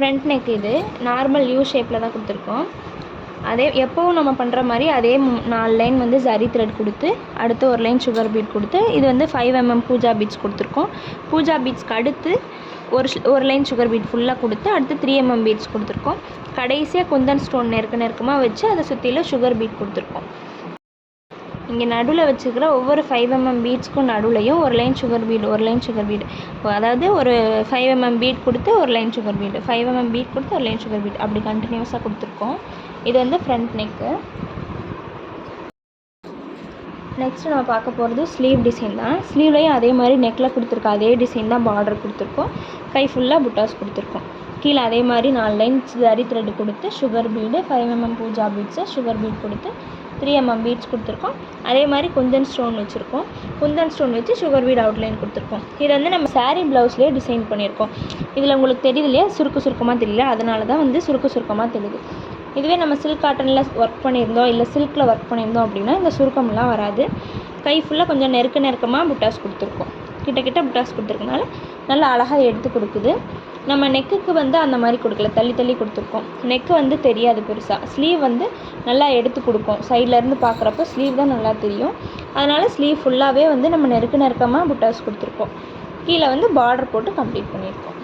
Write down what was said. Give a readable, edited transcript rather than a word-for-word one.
Front neck இது normal you ஷேப்பில் தான் கொடுத்துருக்கோம். அதே எப்போவும் நம்ம பண்ணுற மாதிரி அதே 4 லைன் வந்து ஜரி த்ரெட் கொடுத்து அடுத்து ஒரு லைன் சுகர் பீட் கொடுத்து இது வந்து 5 mm பூஜா பீட்ஸ் கொடுத்துருக்கோம். பூஜா பீட்ஸ்க்கு அடுத்து ஒரு லைன் சுகர் பீட் ஃபுல்லாக கொடுத்து அடுத்து 3 mm பீட்ஸ் கொடுத்துருக்கோம். கடைசியாக குந்தன் ஸ்டோன் நெருக்கமாக வச்சு அதை சுற்றிலும் சுகர் பீட் கொடுத்துருக்கோம். இங்கே நடுவில் வச்சுக்கிற ஒவ்வொரு 5 mm பீட்ஸ்க்கும் நடுவுலையும் ஒரு லைன் சுகர் பீட் அதாவது ஒரு 5 mm பீட் கொடுத்து ஒரு line sugar bead 5 mm bead கொடுத்து ஒரு லைன் சுகர் பீட் அப்படி கண்டினியூஸாக கொடுத்துருக்கோம். இது வந்து ஃப்ரண்ட் நெக்கு. நெக்ஸ்ட்டு நம்ம பார்க்க போகிறது ஸ்லீவ் டிசைன் தான். ஸ்லீவ்லேயும் அதே மாதிரி நெக்கில் கொடுத்துருக்க அதே டிசைன் தான் பார்டர் கொடுத்துருக்கோம். கை ஃபுல்லாக புட்டாஸ் கொடுத்துருக்கோம். கீழே அதே மாதிரி 4 லைன் ஜரி த்ரெட் கொடுத்து sugar bead 5 mm pooja beads sugar bead கொடுத்து 3 mm பீட்ஸ் கொடுத்துருக்கோம். அதே மாதிரி குந்தன் ஸ்டோன் வச்சுருக்கோம். குந்தன் ஸ்டோன் வச்சு சுகர் பீட் அவுட்லைன் கொடுத்துருக்கோம். இது வந்து நம்ம சாரீ ப்ளவுஸ்லேயே டிசைன் பண்ணியிருக்கோம். இதில் உங்களுக்கு தெரியுது இல்லையா, சுருக்கமாக தெரியல, அதனால தான் வந்து சுருக்கமாக தெரியுது. இதுவே நம்ம சில்க் காட்டனில் ஒர்க் பண்ணியிருந்தோம் இல்லை சில்கில் ஒர்க் பண்ணியிருந்தோம் அப்படின்னா இந்த சுருக்கம்லாம் வராது. கை ஃபுல்லாக கொஞ்சம் நெருக்கமாக புட்டாஸ் கொடுத்துருக்கோம். கிட்ட புட்டாஸ் கொடுத்துருக்கனால நல்லா அழகாக எடுத்து கொடுக்குது. நம்ம நெக்குக்கு வந்து அந்த மாதிரி கொடுக்கல, தள்ளி கொடுத்துருக்கோம். நெக்கு வந்து தெரியாது பெருசாக. ஸ்லீவ் வந்து நல்லா எடுத்து கொடுக்கும். சைட்லேருந்து பார்க்குறப்போ ஸ்லீவ் தான் நல்லா தெரியும். அதனால் ஸ்லீவ் ஃபுல்லாகவே வந்து நம்ம நெருக்கமாக புட்டாஸ் கொடுத்துருக்கோம். கீழே வந்து பார்டர் போட்டு கம்ப்ளீட் பண்ணியிருக்கோம்.